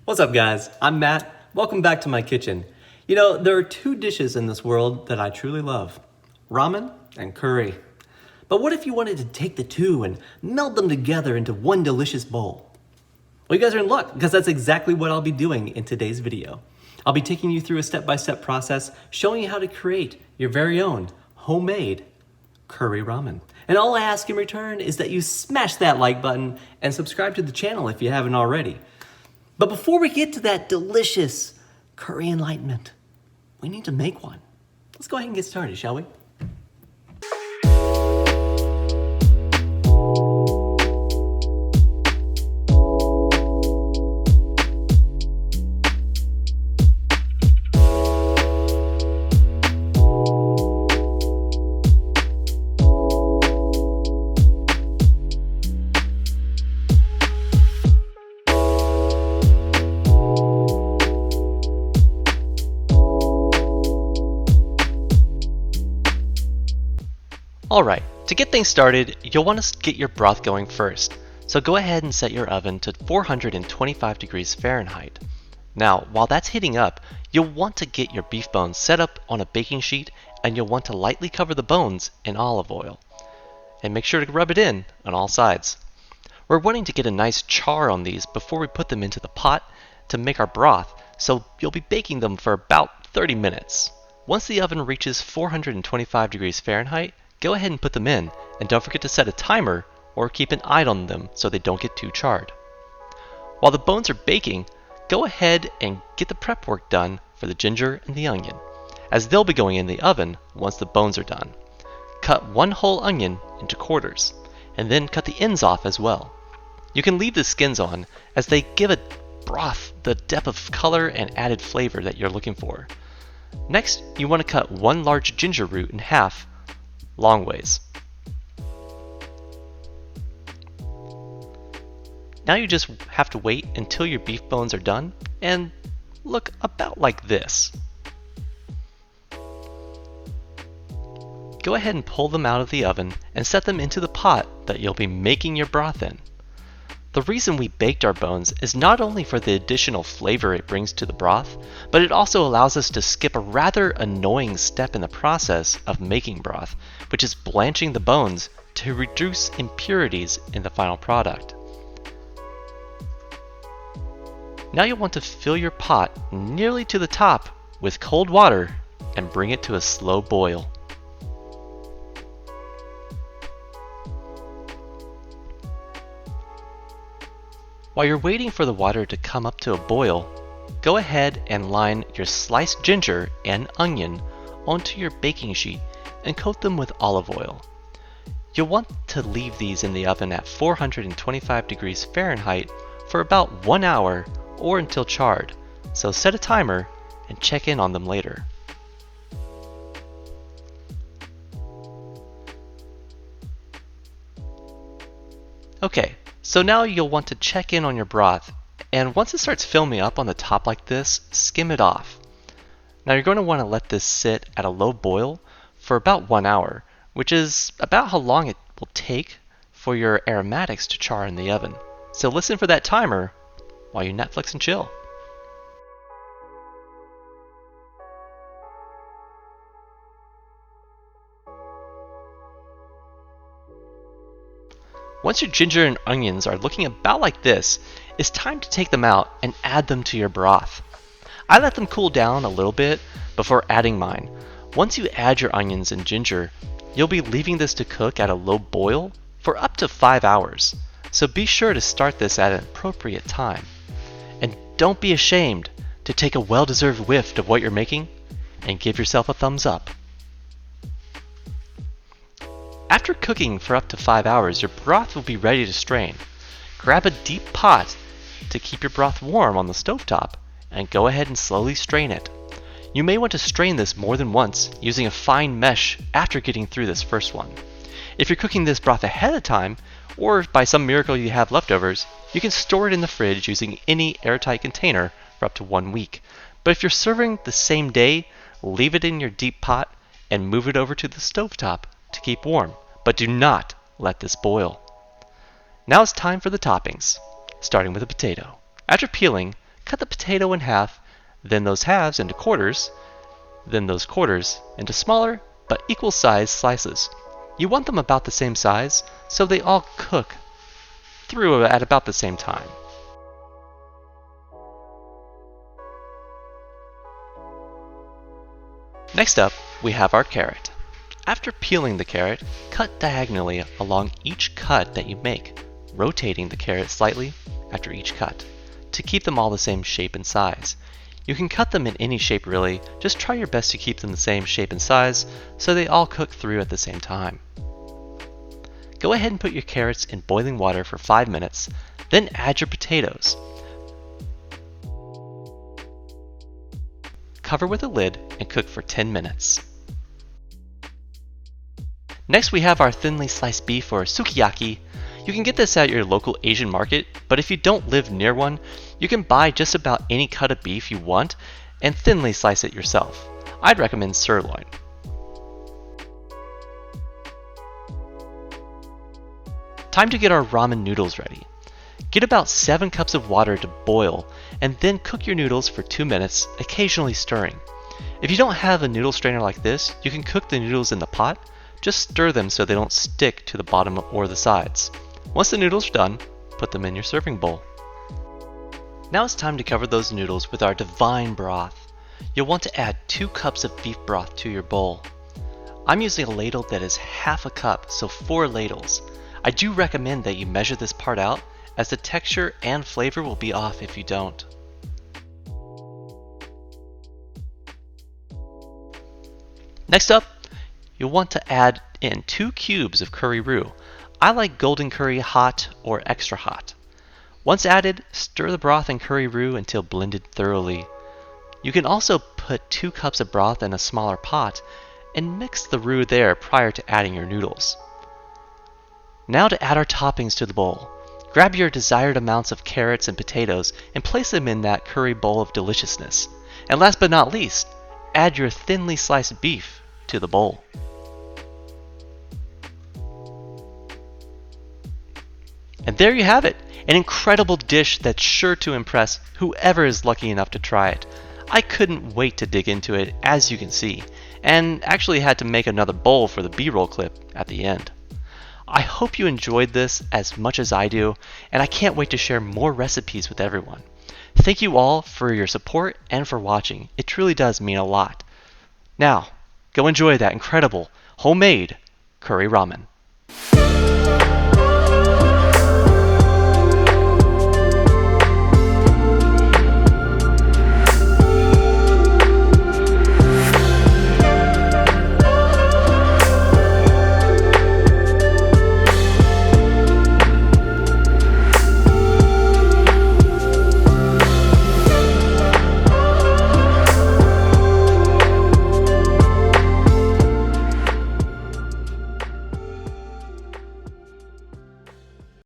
What's up, guys? I'm Matt. Welcome back to my kitchen. You know, there are two dishes in this world that I truly love: ramen and curry. But what if you wanted to take the two and meld them together into one delicious bowl? Well, you guys are in luck, because that's exactly what I'll be doing in today's video. I'll be taking you through a step-by-step process showing you how to create your very own homemade curry ramen. And all I ask in return is that you smash that like button and subscribe to the channel if you haven't already. But before we get to that delicious curry enlightenment, we need to make one. Let's go ahead and get started, shall we? Alright, to get things started, you'll want to get your broth going first, so go ahead and set your oven to 425 degrees Fahrenheit. Now, while that's heating up, you'll want to get your beef bones set up on a baking sheet, and you'll want to lightly cover the bones in olive oil. And make sure to rub it in on all sides. We're wanting to get a nice char on these before we put them into the pot to make our broth, so you'll be baking them for about 30 minutes. Once the oven reaches 425 degrees Fahrenheit, go ahead and put them in, and don't forget to set a timer or keep an eye on them so they don't get too charred. While the bones are baking, go ahead and get the prep work done for the ginger and the onion, as they'll be going in the oven once the bones are done. Cut one whole onion into quarters, and then cut the ends off as well. You can leave the skins on, as they give a broth the depth of color and added flavor that you're looking for. Next, you want to cut one large ginger root in half long ways. Now you just have to wait until your beef bones are done and look about like this. Go ahead and pull them out of the oven and set them into the pot that you'll be making your broth in. The reason we baked our bones is not only for the additional flavor it brings to the broth, but it also allows us to skip a rather annoying step in the process of making broth, which is blanching the bones to reduce impurities in the final product. Now you'll want to fill your pot nearly to the top with cold water and bring it to a slow boil. While you're waiting for the water to come up to a boil, go ahead and line your sliced ginger and onion onto your baking sheet and coat them with olive oil. You'll want to leave these in the oven at 425 degrees Fahrenheit for about 1 hour or until charred, so set a timer and check in on them later. Okay, so now you'll want to check in on your broth, and once it starts filming up on the top like this, skim it off. Now you're going to want to let this sit at a low boil for about 1 hour, which is about how long it will take for your aromatics to char in the oven. So listen for that timer while you Netflix and chill. Once your ginger and onions are looking about like this, it's time to take them out and add them to your broth. I let them cool down a little bit before adding mine. Once you add your onions and ginger, you'll be leaving this to cook at a low boil for up to 5 hours. So be sure to start this at an appropriate time. And don't be ashamed to take a well-deserved whiff of what you're making and give yourself a thumbs up. After cooking for up to 5 hours, your broth will be ready to strain. Grab a deep pot to keep your broth warm on the stovetop and go ahead and slowly strain it. You may want to strain this more than once using a fine mesh after getting through this first one. If you're cooking this broth ahead of time, or if by some miracle you have leftovers, you can store it in the fridge using any airtight container for up to 1 week. But if you're serving the same day, leave it in your deep pot and move it over to the stovetop to keep warm. But do not let this boil. Now it's time for the toppings, starting with a potato. After peeling, cut the potato in half, then those halves into quarters, then those quarters into smaller but equal sized slices. You want them about the same size so they all cook through at about the same time. Next up, we have our carrot. After peeling the carrot, cut diagonally along each cut that you make, rotating the carrot slightly after each cut to keep them all the same shape and size. You can cut them in any shape really, just try your best to keep them the same shape and size so they all cook through at the same time. Go ahead and put your carrots in boiling water for 5 minutes, then add your potatoes. Cover with a lid and cook for 10 minutes. Next we have our thinly sliced beef or sukiyaki. You can get this at your local Asian market, but if you don't live near one, you can buy just about any cut of beef you want and thinly slice it yourself. I'd recommend sirloin. Time to get our ramen noodles ready. Get about 7 cups of water to boil and then cook your noodles for 2 minutes, occasionally stirring. If you don't have a noodle strainer like this, you can cook the noodles in the pot. Just stir them so they don't stick to the bottom or the sides. Once the noodles are done, put them in your serving bowl. Now it's time to cover those noodles with our divine broth. You'll want to add 2 cups of beef broth to your bowl. I'm using a ladle that is half a cup, so 4 ladles. I do recommend that you measure this part out, as the texture and flavor will be off if you don't. Next up, you'll want to add in 2 cubes of curry roux. I like golden curry hot or extra hot. Once added, stir the broth and curry roux until blended thoroughly. You can also put 2 cups of broth in a smaller pot and mix the roux there prior to adding your noodles. Now to add our toppings to the bowl. Grab your desired amounts of carrots and potatoes and place them in that curry bowl of deliciousness. And last but not least, add your thinly sliced beef to the bowl. And there you have it, an incredible dish that's sure to impress whoever is lucky enough to try it. I couldn't wait to dig into it, as you can see, and actually had to make another bowl for the B-roll clip at the end. I hope you enjoyed this as much as I do, and I can't wait to share more recipes with everyone. Thank you all for your support and for watching. It truly does mean a lot. Now, go enjoy that incredible homemade curry ramen.